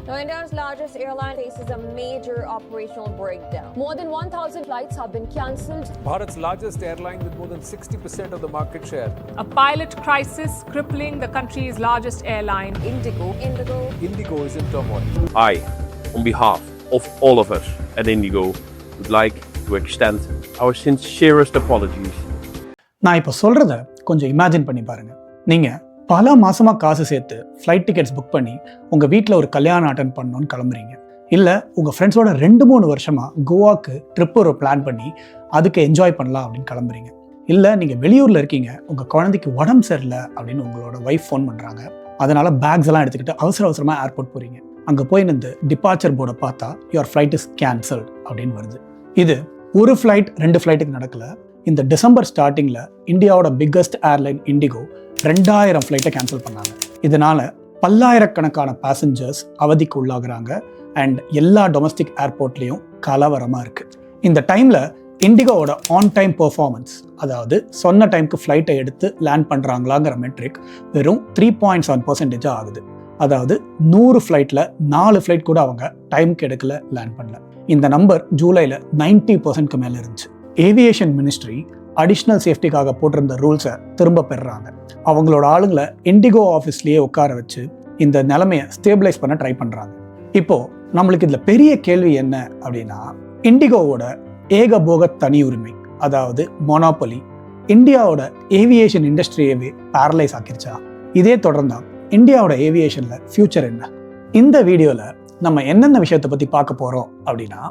Now, India's largest airline faces a major operational breakdown. More than 1,000 flights have been cancelled. Bharat's largest airline with more than 60% of the market share. A pilot crisis crippling the country's largest airline, Indigo. Indigo is in turmoil. I, on behalf of all of us at Indigo, would like to extend our sincerest apologies. நான் இப்போ சொல்கிறத கொஞ்சம் imagine பண்ணி பாருங்கள். நீங்கள் பல மாதமாக காசு சேர்த்து ஃப்ளைட் டிக்கெட்ஸ் புக் பண்ணி உங்கள் வீட்டில் ஒரு கல்யாணம் அட்டன் பண்ணணும்னு கிளம்புறீங்க. இல்லை உங்கள் ஃப்ரெண்ட்ஸோட 2-3 வருஷமாக கோவாக்கு ட்ரிப் ஒரு பிளான் பண்ணி அதுக்கு என்ஜாய் பண்ணலாம் அப்படின்னு கிளம்புறீங்க. இல்லை நீங்கள் வெளியூரில் இருக்கீங்க, உங்கள் குழந்தைக்கு உடம்பு சரியில்லை அப்படின்னு உங்களோட ஒய்ஃப் ஃபோன் பண்ணுறாங்க. அதனால் பேக்ஸ் எல்லாம் எடுத்துக்கிட்டு அவசரமாக ஏர்போர்ட் போகிறீங்க. அங்கே போய் நின்று டிபார்ச்சர் போர்டை பார்த்தா யுவர் ஃப்ளைட் இஸ் கேன்சல்ட் அப்படின்னு வருது. இது ஒரு ஃப்ளைட் 2 ஃப்ளைட்டுக்கு நடக்கல. இந்த டிசம்பர் ஸ்டார்டிங்கில் இந்தியாவோட பிக்கஸ்ட் ஏர்லைன் இண்டிகோ 2000 ஃப்ளைட்டை கேன்சல் பண்ணாங்க. இதனால் பல்லாயிரக்கணக்கான பேசஞ்சர்ஸ் அவதிக்கு உள்ளாகிறாங்க அண்ட் எல்லா டொமஸ்டிக் ஏர்போர்ட்லேயும் கலவரமாக இருக்குது. இந்த டைமில் இண்டிகோவோட ஆன் டைம் பெர்ஃபார்மன்ஸ், அதாவது சொன்ன டைமுக்கு ஃப்ளைட்டை எடுத்து லேண்ட் பண்ணுறாங்களாங்கிற மெட்ரிக் வெறும் 3.7% ஆகுது. அதாவது 100 ஃப்ளைட்டில் 4 ஃப்ளைட் கூட அவங்க டைமுக்கு எடுக்கல, லேண்ட் பண்ணல. இந்த நம்பர் ஜூலையில் 90%க்கு மேலே இருந்துச்சு. ஏவியேஷன் மினிஸ்ட்ரி அடிஷ்னல் சேஃப்டிக்காக போட்டிருந்த ரூல்ஸை திரும்ப பெறுறாங்க. அவங்களோட ஆளுங்களை இண்டிகோ ஆஃபீஸ்லேயே உட்கார வச்சு இந்த நிலைமையை ஸ்டேபிளைஸ் பண்ண ட்ரை பண்ணுறாங்க. இப்போது நம்மளுக்கு இதில் பெரிய கேள்வி என்ன அப்படின்னா, இண்டிகோவோட ஏகபோக தனி உரிமை, அதாவது மொனாபொலி, இந்தியாவோட ஏவியேஷன் இண்டஸ்ட்ரியவே பேரலைஸ் ஆக்கிருச்சா? இதே தொடர்ந்தா இந்தியாவோட ஏவியேஷனில் ஃபியூச்சர் என்ன? இந்த வீடியோவில் நம்ம என்னென்ன விஷயத்தை பற்றி பார்க்க போகிறோம் அப்படின்னா,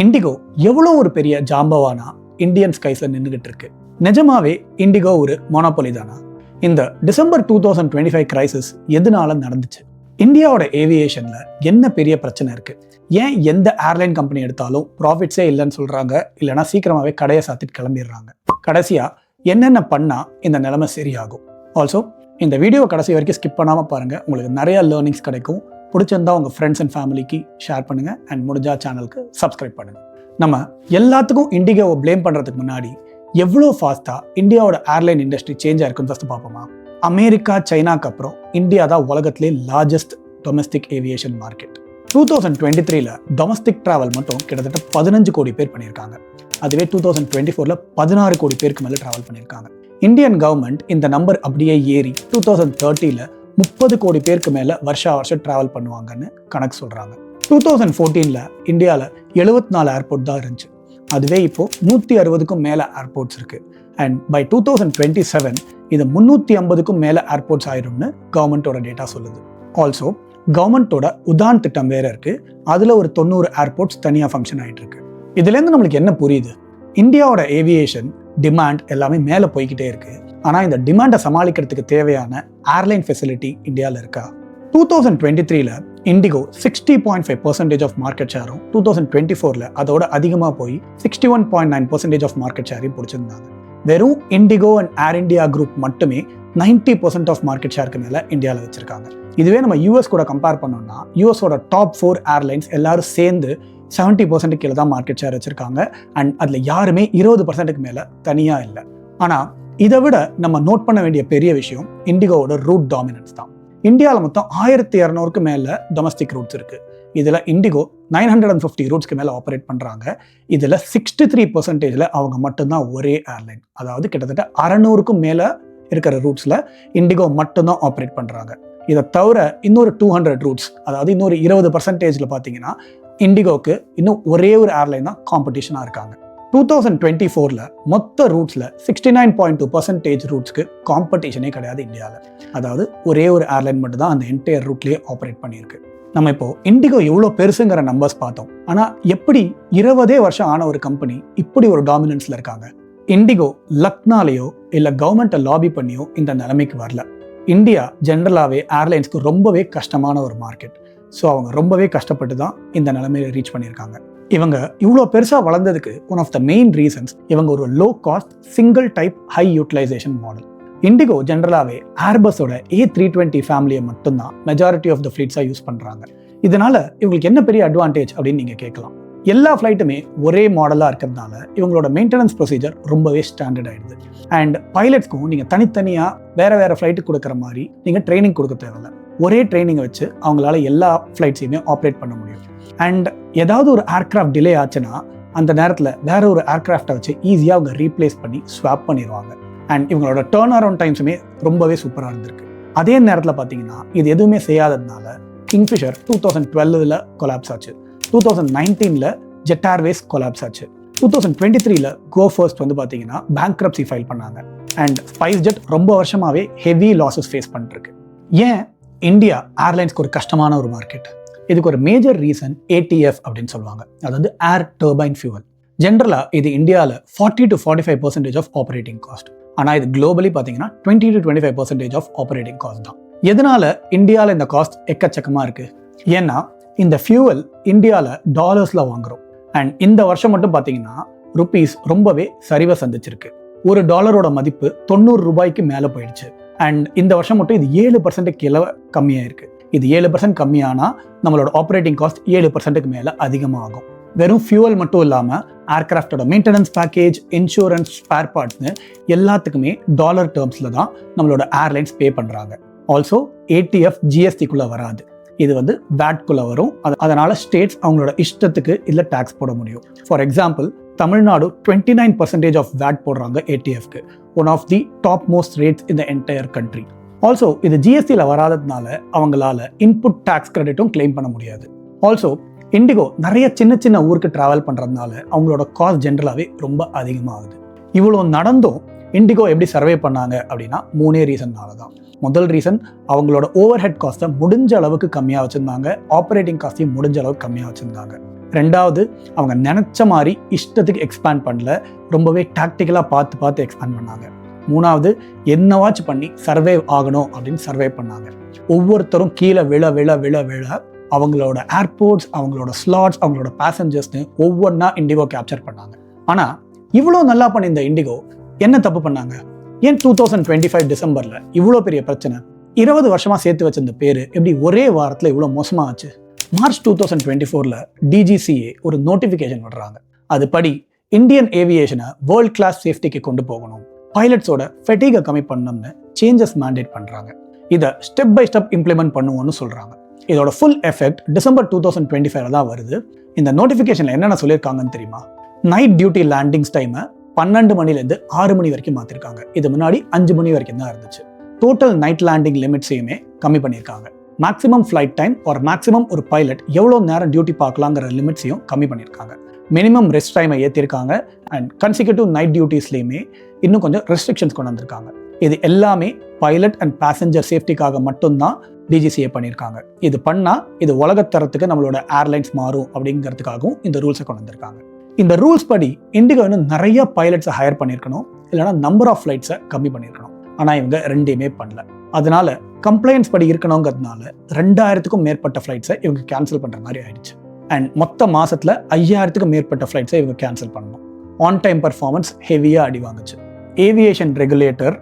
இண்டிகோ எவ்வளோ ஒரு பெரிய ஜாம்பவானா இந்தியன் ஸ்கைஸில் நின்றுகிட்டு இருக்கு. நிஜமாவே இண்டிகோ ஒரு மொனாபொலி தானா? இந்த டிசம்பர் 2025 கிரைசிஸ் எதனால நடந்துச்சு? இந்தியாவோட ஏவியேஷனில் என்ன பெரிய பிரச்சனை இருக்குது? ஏன் எந்த ஏர்லைன் கம்பெனி எடுத்தாலும் ப்ராஃபிட்ஸே இல்லைன்னு சொல்கிறாங்க, இல்லைனா சீக்கிரமாகவே கடையை சாத்திட்டு கிளம்பிடுறாங்க? கடைசியாக என்னென்ன பண்ணால் இந்த நிலைமை சரியாகும்? ஆல்சோ இந்த வீடியோ கடைசி வரைக்கும் ஸ்கிப் பண்ணாமல் பாருங்கள், உங்களுக்கு நிறைய லேர்னிங்ஸ் கிடைக்கும். பிடிச்சிருந்தா உங்கள் ஃப்ரெண்ட்ஸ் அண்ட் ஃபேமிலிக்கு ஷேர் பண்ணுங்கள் அண்ட் முடிஞ்சா சேனலுக்கு சப்ஸ்கிரைப் பண்ணுங்கள். நம்ம எல்லாத்துக்கும் இண்டிகோவை ப்ளேம் பண்ணுறதுக்கு முன்னாடி எவ்வளோ ஃபாஸ்ட்டாக இந்தியாவோட ஏர்லைன் இண்டஸ்ட்ரி சேஞ்ச் ஆயிருக்குன்னு ஃபஸ்ட்டு பார்ப்போமா? அமெரிக்கா, சைனாக்கு அப்புறம் இந்தியா தான் உலகத்திலே லார்ஜஸ்ட் டொமஸ்டிக் ஏவியேஷன் மார்க்கெட். 2023ல் டொமஸ்டிக் ட்ராவல் மட்டும் கிட்டத்தட்ட 15 கோடி பேர் பண்ணியிருக்காங்க. அதுவே 2024ல் 16 கோடி பேருக்கு மேலே ட்ராவல் பண்ணியிருக்காங்க. இந்தியன் கவர்மெண்ட் இந்த நம்பர் அப்படியே ஏறி 2030ல் 30 கோடி பேருக்கு மேலே வருஷம் ட்ராவல் பண்ணுவாங்கன்னு கணக்கு சொல்கிறாங்க. 2014ல் இந்தியாவில் 74 ஏர்போர்ட் தான் இருந்துச்சு. அதுவே இப்போது 160க்கும் மேலே ஏர்போர்ட்ஸ் இருக்குது. அண்ட் பை 2027 இது 350க்கும் மேலே ஏர்போர்ட்ஸ் ஆயிரும்னு கவர்மெண்ட்டோட டேட்டா சொல்லுது. ஆல்சோ கவர்மெண்ட்டோட உதான் திட்டம் வேறு இருக்குது. அதில் ஒரு 90 ஏர்போர்ட்ஸ் தனியாக ஃபங்க்ஷன் ஆகிட்டு இருக்கு. இதுலேருந்து நம்மளுக்கு என்ன புரியுது? இந்தியாவோட ஏவியேஷன் டிமாண்ட் எல்லாமே மேலே போய்கிட்டே இருக்குது. ஆனால் இந்த டிமாண்டை சமாளிக்கிறதுக்கு தேவையான ஏர்லைன் ஃபெசிலிட்டி இந்தியாவில் இருக்கா? 2023ல் இண்டிகோ 60.5% ஆஃப் மார்க்கெட் ஷேரும் 2024ல் அதோட அதிகமாக போய் 61.9% ஆஃப் மார்க்கெட் ஷேரையும் பிடிச்சிருந்தாங்க. வெறும் indigo and air India group மட்டுமே 90% ஆஃப் மார்க்கெட் ஷேருக்கு மேலே இந்தியாவில் வச்சுருக்காங்க. இதுவே நம்ம யூஎஸ் கூட கம்பேர் பண்ணோம்னா, யூஎஸோட டாப் 4 ஏர்லைன்ஸ் எல்லாரும் சேர்ந்து 70% கீழே தான் மார்க்கெட் ஷேர் வச்சுருக்காங்க. அண்ட் அதில் யாருமே 20%க்கு மேலே தனியாக இல்லை. ஆனால் இதை விட நம்ம நோட் பண்ண வேண்டிய பெரிய விஷயம் இண்டிகோவோட ரூட் டாமினன்ஸ் தான். இந்தியாவில் மொத்தம் 1200க்கு மேலே டொமஸ்டிக் ரூட்ஸ் இருக்குது. இதில் இண்டிகோ 950 ரூட்ஸ்க்கு மேலே ஆப்ரேட் பண்ணுறாங்க. இதில் 63%ல் அவங்க மட்டும்தான் ஒரே ஏர்லைன். அதாவது கிட்டத்தட்ட 600க்கும் மேலே இருக்கிற ரூட்ஸில் இண்டிகோ மட்டும்தான் ஆப்ரேட் பண்ணுறாங்க. இதை தவிர இன்னொரு 200 ரூட்ஸ், அதாவது இன்னொரு 20%ல் பார்த்தீங்கன்னா இண்டிகோக்கு இன்னும் ஒரே ஒரு ஏர்லைன் தான் காம்படிஷனாக இருக்காங்க. 2024ல் மொத்த ரூட்ஸில் 69.2% ரூட்ஸ்க்கு காம்படிஷனே கிடையாது இந்தியாவில். அதாவது ஒரே ஒரு ஏர்லைன் மட்டும் தான் அந்த என்டையர் ரூட்லேயே ஆப்ரேட் பண்ணியிருக்கு. நம்ம இப்போது இண்டிகோ எவ்வளோ பெருசுங்கிற நம்பர்ஸ் பார்த்தோம். ஆனால் எப்படி 20 வருஷம் ஆன ஒரு கம்பெனி இப்படி ஒரு டாமினன்ஸில் இருக்காங்க? இண்டிகோ லக்னாலேயோ இல்லை கவர்மெண்ட்டை லாபி பண்ணியோ இந்த நிலைமைக்கு வரல. இந்தியா ஜென்ரலாகவே ஏர்லைன்ஸ்க்கு ரொம்பவே கஷ்டமான ஒரு மார்க்கெட். ஸோ அவங்க ரொம்பவே கஷ்டப்பட்டு தான் இந்த நிலைமையை ரீச் பண்ணியிருக்காங்க. இவங்க இவ்வளோ பெருசாக வளர்ந்ததுக்கு one of the main reasons இவங்க ஒரு low cost single type high utilisation model. IndiGo ஜென்ரலாகவே ஏர்பஸோட A320 ஃபேமிலியை மட்டும்தான் மெஜாரிட்டி ஆஃப் த ஃப்ளீட்ஸாக யூஸ் பண்ணுறாங்க. இதனால் இவங்களுக்கு என்ன பெரிய அட்வான்டேஜ் அப்படின்னு நீங்கள் கேட்கலாம். எல்லா ஃப்ளைட்டுமே ஒரே மாடலாக இருக்கிறதுனால இவங்களோட மெயின்டெனன்ஸ் ப்ரொசீஜர் ரொம்பவே ஸ்டாண்டர்ட் ஆகிடுது. அண்ட் பைலட்ஸ்க்கும் நீங்கள் தனித்தனியாக வேறு ஃப்ளைட்டுக்கு கொடுக்குற மாதிரி நீங்கள் ட்ரைனிங் கொடுக்க தேவையில்லை. ஒரே ட்ரைனிங்கை வச்சு அவங்களால எல்லா ஃப்ளைட்ஸையுமே ஆப்ரேட் பண்ண முடியும். அண்ட் ஏதாவது ஒரு ஏர்க்ராஃப்ட் டிலே ஆச்சுன்னா அந்த நேரத்தில் வேற ஒரு ஏர்க்ராஃப்டை வச்சு ஈஸியாக அவங்க ரீப்ளேஸ் பண்ணி ஸ்வாப் பண்ணிடுவாங்க. அண்ட் இவங்களோட டேர்ன் அரவுண்ட் டைம்ஸுமே ரொம்பவே சூப்பராக இருந்திருக்கு. அதே நேரத்தில் பார்த்தீங்கன்னா இது எதுவுமே செய்யாததுனால கிங்ஃபிஷர் 2012 கொலாப்ஸ் ஆச்சு, 2019 ஜெட் ஏர்வேஸ் கொலாப்ஸ் ஆச்சு, 2023 கோ ஃபர்ஸ்ட் வந்து பார்த்தீங்கன்னா பேங்க்ரப்சி ஃபைல் பண்ணாங்க. அண்ட் ஸ்பைஸ்ஜெட் ரொம்ப வருஷமாகவே ஹெவி லாஸஸ் ஃபேஸ் பண்ணிருக்கு. ஏன் இந்தியா ஏர்லைன்ஸ்க்கு ஒரு கஷ்டமான ஒரு மார்க்கெட்? இதுக்கு ஒரு மேஜர் ரீசன் ATF அப்படின்னு சொல்லுவாங்க, அதாவது ஏர் டர்பைன் ஃபியூவல். ஜென்ரலாக இது இந்தியாவில் 40 to 45% ஆஃப் ஆப்ரேட்டிங் காஸ்ட். ஆனால் இது குளோபலி பார்த்தீங்கன்னா 20 to 25% ஆஃப் ஆப்ரேட்டிங் காஸ்ட் தான். எதனால இந்தியாவில் இந்த காஸ்ட் எக்கச்சக்கமாக இருக்குது? ஏன்னா இந்த ஃபியூவல் இந்தியாவில் டாலர்ஸில் வாங்குறோம். அண்ட் இந்த வருஷம் மட்டும் பார்த்தீங்கன்னா ருபீஸ் ரொம்பவே சரிவை சந்திச்சிருக்கு. ஒரு டாலரோட மதிப்பு 90 ரூபாய்க்கு மேலே போயிடுச்சு. அண்ட் இந்த வருஷம் மட்டும் இது 7% கீழே கம்மியாக இருக்குது. இது 7% கம்மியானால் நம்மளோட ஆப்ரேட்டிங் காஸ்ட் 7%க்கு மேலே அதிகமாகும். வெறும் ஃபியூவல் மட்டும் இல்லாமல் ஏர்க்ராஃப்டோட மெயின்டெனன்ஸ் பேக்கேஜ், இன்சூரன்ஸ், ஸ்பேர் பார்ட்ஸ்னு எல்லாத்துக்குமே டாலர் டேர்ம்ஸில் தான் நம்மளோட ஏர்லைன்ஸ் பே பண்ணுறாங்க. ஆல்சோ ATF GSTக்குள்ளே வராது, இது வந்து வேட்குள்ளே வரும். அதனால் ஸ்டேட்ஸ் அவங்களோட இஷ்டத்துக்கு இதில் டேக்ஸ் போட முடியும். For example Tamil Nadu 29% of VAT போடுறாங்க ATFக்கு, one of the top most rates in the entire country. Also இது GSTயில் வராததுனால அவங்களால இன்புட் டேக்ஸ் கிரெடிட்டும் கிளைம் பண்ண முடியாது. ஆல்சோ இண்டிகோ நிறைய சின்ன சின்ன ஊருக்கு ட்ராவல் பண்ணுறதுனால அவங்களோட காஸ்ட் ஜென்ரலாகவே ரொம்ப அதிகமாகுது. இவ்வளோ நடந்தும் இண்டிகோ எப்படி சர்வே பண்ணாங்க அப்படின்னா 3 ரீசன்னால தான். முதல் ரீசன், அவங்களோட ஓவர் ஹெட் காஸ்ட்டை முடிஞ்ச அளவுக்கு கம்மியாக வச்சுருந்தாங்க, ஆப்ரேட்டிங் காஸ்ட்டையும் முடிஞ்ச அளவுக்கு கம்மியாக வச்சுருந்தாங்க. ரெண்டாவது, அவங்க நினச்ச மாதிரி இஷ்டத்துக்கு எக்ஸ்பேண்ட் பண்ணல, ரொம்பவே டாக்டிக்கலாக பார்த்து எக்ஸ்பேண்ட் பண்ணாங்க. மூணாவது, என்னவாச்சும் பண்ணி சர்வே ஆகணும் அப்படின்னு சர்வே பண்ணாங்க. ஒவ்வொருத்தரும் கீழே விழ அவங்களோட ஏர்போர்ட்ஸ், அவங்களோட ஸ்லாட்ஸ், அவங்களோட பேசஞ்சர்ஸ்னு ஒவ்வொன்றா இண்டிகோ கேப்சர் பண்ணாங்க. ஆனால் இவ்வளோ நல்லா பண்ணி இந்த இண்டிகோ என்ன தப்பு பண்ணாங்க? ஏன் 2025 டிசம்பரில் இவ்வளோ பெரிய பிரச்சனை? 20 வருஷமாக சேர்த்து வச்சிருந்த பேர் எப்படி ஒரே வாரத்தில் இவ்வளோ மோசமாக ஆச்சு? மார்ச் 2024 DGCA ஒரு நோட்டிஃபிகேஷன் விடுறாங்க. அதுபடி இந்தியன் ஏவியேஷனை வேர்ல்ட் கிளாஸ் சேஃப்டிக்கு கொண்டு போகணும், பைலட்ஸோட ஃபெட்டிகை கம்மி பண்ணணும்னு சேஞ்சஸ் மேண்டேட் பண்ணுறாங்க. இதை ஸ்டெப் பை ஸ்டெப் இம்ப்ளிமெண்ட் பண்ணுவோன்னு சொல்கிறாங்க. இதோட ஃபுல் எஃபெக்ட் டிசம்பர் 2025 தான் வருது. இந்த நோட்டிஃபிகேஷனில் என்னென்ன சொல்லியிருக்காங்கன்னு தெரியுமா? நைட் டியூட்டி லேண்டிங்ஸ் டைமை 12 மணிலேருந்து 6 மணி வரைக்கும் மாற்றிருக்காங்க. இது முன்னாடி 5 மணி வரைக்கும் தான் இருந்துச்சு. டோட்டல் நைட் லேண்டிங் லிமிட்ஸையுமே கம்மி பண்ணியிருக்காங்க. மேக்ஸிமம் ஃப்ளைட் டைம் ஒரு மேக்ஸிமம் ஒரு பைலட் எவ்வளோ நேரம் டியூட்டி பார்க்கலாங்கிற லிமிட்ஸையும் கம்மி பண்ணியிருக்காங்க. மினிமம் ரெஸ்ட் டைமை ஏற்றிருக்காங்க. அண்ட் கன்சிக்யூட்டிவ் நைட் டியூட்டிஸ்லேயுமே இன்னும் கொஞ்சம் ரெஸ்ட்ரிக்ஷன்ஸ் கொண்டு வந்திருக்காங்க. இது எல்லாமே பைலட் அண்ட் பேசஞ்சர் சேஃப்டிக்காக மட்டும்தான் DGCA பண்ணியிருக்காங்க. இது பண்ணால் இது உலகத்தரத்துக்கு நம்மளோட ஏர்லைன்ஸ் மாறும் அப்படிங்கிறதுக்காகவும் இந்த ரூல்ஸை கொண்டு வந்திருக்காங்க. இந்த ரூல்ஸ் படி இண்டிகோ இன்னும் நிறைய பைலட்ஸை ஹையர் பண்ணியிருக்கணும், இல்லைனா நம்பர் ஆஃப் ஃப்ளைட்ஸை கம்மி பண்ணியிருக்கணும். ஆனால் இவங்க ரெண்டையுமே பண்ணல. அதனால கம்ப்ளைண்ட்ஸ் படி இருக்கணுங்கிறதுனால 2000க்கும் மேற்பட்ட ஃப்ளைட்ஸை இவங்க கேன்சல் பண்ணுற மாதிரி ஆயிடுச்சு. அண்ட் மொத்த மாதத்தில் 5000க்கும் மேற்பட்ட ஃப்ளைட்ஸை இவங்க கேன்சல் பண்ணணும். ஆன் டைம் பர்ஃபார்மன்ஸ் ஹெவியாக அடி வாங்குச்சு. ஏவியேஷன் ரெகுலேட்டர்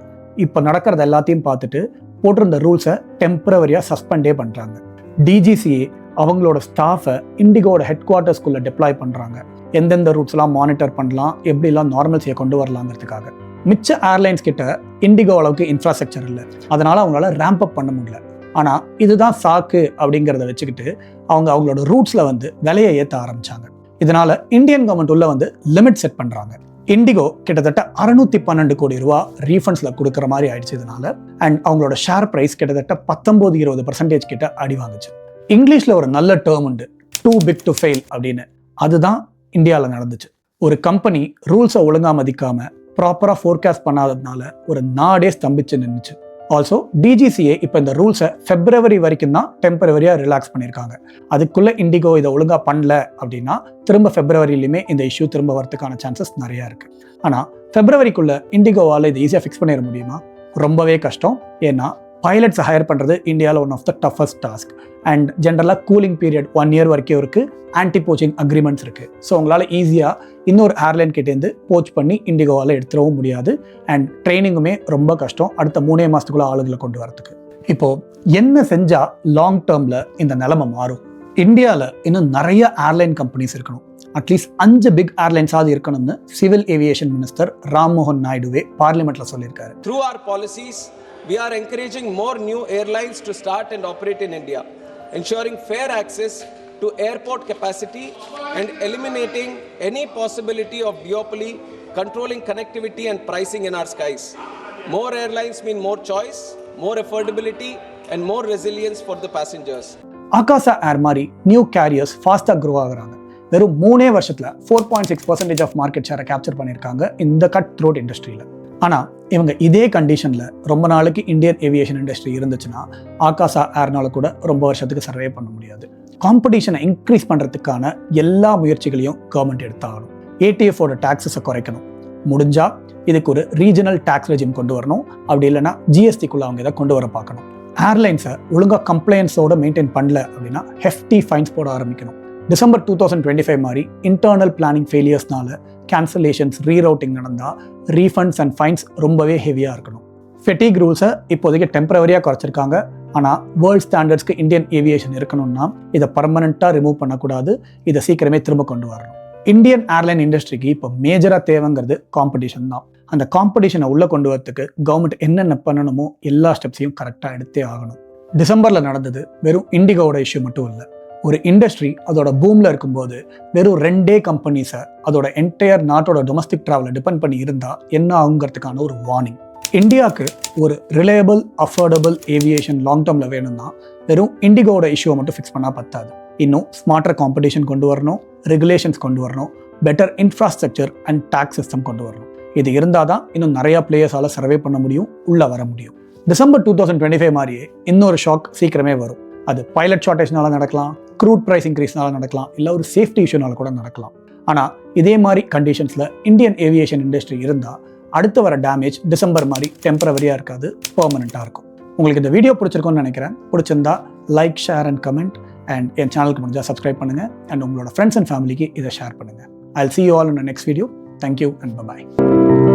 இப்போ நடக்கிறது எல்லாத்தையும் பார்த்துட்டு போட்டிருந்த ரூல்ஸை டெம்பரவரியாக சஸ்பெண்டே பண்ணுறாங்க. DGCA அவங்களோட ஸ்டாஃபை இண்டிகோட ஹெட் குவார்ட்டர்ஸ்குள்ளே டெப்ளாய் பண்ணுறாங்க. எந்தெந்த ரூட்ஸ்லாம் மானிட்டர் பண்ணலாம், எப்படிலாம் நார்மல்ஸியை கொண்டு வரலாங்கிறதுக்காக. மிச்ச ஏர்லைன்ஸ் கிட்ட இண்டிகோ அளவுக்கு இன்ஃப்ராஸ்ட்ரக்சர் இல்லை, அதனால் அவங்களால ரேம்ப் அப் பண்ண முடியல. ஆனால் இதுதான் சாக்கு அப்படிங்கிறத வச்சுக்கிட்டு அவங்களோட ரூட்ஸில் வந்து விலையை ஏற்ற ஆரம்பித்தாங்க. இதனால் இந்தியன் கவர்மெண்ட் உள்ள வந்து லிமிட் செட் பண்ணுறாங்க. இண்டிகோ கிட்டத்தட்ட 612 கோடி ரூபா ரீஃபண்ட்ஸில் கொடுக்குற மாதிரி ஆயிடுச்சு இதனால. அண்ட் அவங்களோட ஷேர் ப்ரைஸ் கிட்டத்தட்ட 19-20% கிட்ட அடி வாங்குச்சு. இங்கிலீஷில் ஒரு நல்ல டேர்ம் உண்டு, டூ பிக் டு ஃபெயில் அப்படின்னு. அதுதான் இந்தியாவில் நடந்துச்சு. ஒரு கம்பெனி ரூல்ஸை ஒழுங்காக மதிக்காமல் ப்ராப்பராக ஃபோர்காஸ்ட் பண்ணாததுனால ஒரு நாடே ஸ்தம்பிச்சு நின்றுச்சு. ஆல்சோ DGCA இப்போ இந்த ரூல்ஸை February வரைக்கும் தான் டெம்பரவரியாக ரிலாக்ஸ் பண்ணியிருக்காங்க. அதுக்குள்ளே இண்டிகோ இதை ஒழுங்காக பண்ணல அப்படின்னா திரும்ப Februaryலையுமே இந்த இஷ்யூ திரும்ப வரதுக்கான சான்சஸ் நிறையா இருக்குது. ஆனால் Februaryக்குள்ளே இண்டிகோவால் இதை ஈஸியாக ஃபிக்ஸ் பண்ணிட முடியுமா? ரொம்பவே கஷ்டம். ஏன்னா பைலட்ஸை ஹையர் பண்ணுறது இந்தியாவில் one of the toughest task. And ஜென்ரலாக கூலிங் பீரியட் 1 year வரைக்கும் இருக்குது. ஆன்டி போச்சிங் அக்ரிமெண்ட்ஸ் இருக்குது. ஸோ உங்களால் ஈஸியாக இன்னொரு ஏர்லைன் கிட்டேருந்து போச் பண்ணி இண்டிகோவால் எடுத்துடவும் முடியாது. அண்ட் ட்ரைனிங்குமே ரொம்ப கஷ்டம், அடுத்த 3 மாதத்துக்குள்ளே ஆளுகளை கொண்டு வரதுக்கு. இப்போது என்ன செஞ்சால் லாங் டேர்மில் இந்த நிலைமை மாறும்? இந்தியாவில் இன்னும் நிறைய ஏர்லைன் கம்பெனிஸ் இருக்கணும். அட்லீஸ்ட் 5 பிக் ஏர்லைன்ஸாவது இருக்கணும்னு சிவில் ஏவியேஷன் மினிஸ்டர் ராம் மோகன் நாயுடுவே பார்லிமெண்ட்டில் சொல்லியிருக்காரு. Through our policies, we are encouraging more new airlines to start and operate in India, ensuring fair access to airport capacity and eliminating any possibility of duopoly, controlling connectivity and pricing in our skies. More airlines mean more choice, more affordability and more resilience for the passengers. ஆகாசா ஏர் மாதிரி new careers ஃபாஸ்ட்டாக grow ஆகுறாங்க. வெறும் 3 வருஷத்தில் 4.6% of market ஷேரை capture பண்ணியிருக்காங்க இந்த cut throat இண்டஸ்ட்ரியில். ஆனால் இவங்க இதே கண்டிஷனில் ரொம்ப நாளைக்கு இந்தியன் ஏவியேஷன் இண்டஸ்ட்ரி இருந்துச்சுன்னா ஆகாசா ஏர்னால கூட ரொம்ப வருஷத்துக்கு சர்வே பண்ண முடியாது. காம்படிஷனை இன்க்ரீஸ் பண்ணுறதுக்கான எல்லா முயற்சிகளையும் கவர்மெண்ட் எடுத்தாகணும். ஏடிஎஃபோட டாக்ஸஸை குறைக்கணும். முடிஞ்சால் இதுக்கு ஒரு ரீஜனல் டாக்ஸ் ரெஜிம் கொண்டு வரணும். அப்படி இல்லைன்னா ஜிஎஸ்டிக்குள்ளே அவங்க இதை கொண்டு வர பார்க்கணும். ஏர்லைன்ஸை ஒழுங்காக கம்ப்ளைன்ஸோடு மெயின்டைன் பண்ணல அப்படின்னா ஹெஃப்டி ஃபைன்ஸ் போட ஆரம்பிக்கணும். டிசம்பர் 2025 மாதிரி இன்டர்னல் பிளானிங் ஃபெயிலியர்ஸ்னால கேன்சலேஷன்ஸ் ரீரவுட்டிங் நடந்தால் ரீஃபண்ட்ஸ் அண்ட் ஃபைன்ஸ் ரொம்பவே ஹெவியாக இருக்கணும். ஃபெட்டிக் ரூல்ஸை இப்போதைக்கு டெம்பரவரியாக குறைச்சிருக்காங்க. ஆனால் வேர்ல்ட் ஸ்டாண்டர்ட்ஸ்க்கு இந்தியன் ஏவியேஷன் இருக்கணும்னா இதை பர்மனெண்ட்டாக ரிமூவ் பண்ணக்கூடாது. இதை சீக்கிரமே திரும்ப கொண்டு வரணும். இந்தியன் ஏர்லைன் இண்டஸ்ட்ரிக்கு இப்போ மேஜராக தேவைங்கிறது காம்படிஷன் தான். அந்த காம்படிஷனை உள்ளே கொண்டு வரத்துக்கு கவர்மெண்ட் என்னென்ன பண்ணணுமோ எல்லா ஸ்டெப்ஸையும் கரெக்டாக எடுத்தே ஆகணும். டிசம்பரில் நடந்தது வெறும் இண்டிகோவோட இஷ்யூ மட்டும் இல்லை. ஒரு இண்டஸ்ட்ரி அதோட பூமில் இருக்கும்போது வெறும் 2 கம்பெனிஸை அதோட என்டையர் நாட்டோட டொமஸ்டிக் ட்ராவலை டிபெண்ட் பண்ணி இருந்தால் என்ன ஆகுங்கிறதுக்கான ஒரு வார்னிங். இந்தியாவுக்கு ஒரு ரிலையபிள் அஃபோர்டபுள் ஏவியேஷன் லாங் டேர்மில் வேணும்னா வெறும் இண்டிகோவோட இஷ்யூவை மட்டும் ஃபிக்ஸ் பண்ணால் பத்தாது. இன்னும் ஸ்மார்ட்டர் காம்படிஷன் கொண்டு வரணும், ரெகுலேஷன்ஸ் கொண்டு வரணும், better infrastructure and tax system கொண்டு வரணும். இது இருந்தால் தான் இன்னும் நிறையா பிளேயர்ஸால் சர்வே பண்ண முடியும், உள்ளே வர முடியும். டிசம்பர் 2025 மாதிரியே இன்னொரு ஷாக் சீக்கிரமே வரும். அது பைலட் ஷார்ட்டேஜ்னால நடக்கலாம், க்ரூட் ப்ரைஸ் இன்க்ரீஸ்னால நடக்கலாம், இல்லை ஒரு சேஃப்டி இஷ்யூனால கூட நடக்கலாம். ஆனால் இதே மாதிரி கண்டிஷன்ஸில் இந்தியன் ஏவியேஷன் இண்டஸ்ட்ரி இருந்தால் அடுத்து வர டேமேஜ் டிசம்பர் மாதிரி டெம்பரவரியாக இருக்காது, பெர்மனெண்ட்டாக இருக்கும். உங்களுக்கு இந்த வீடியோ பிடிச்சிருக்கும்னு நினைக்கிறேன். பிடிச்சிருந்தா like, share and comment and என் சேனலுக்கு முடிஞ்சால் சப்ஸ்கிரைப் பண்ணுங்கள் அண்ட் உங்களோட ஃப்ரெண்ட்ஸ் அண்ட் ஃபேமிலிக்கு இதை ஷேர் பண்ணுங்கள். I'll see you all in the next video. Thank you and bye-bye.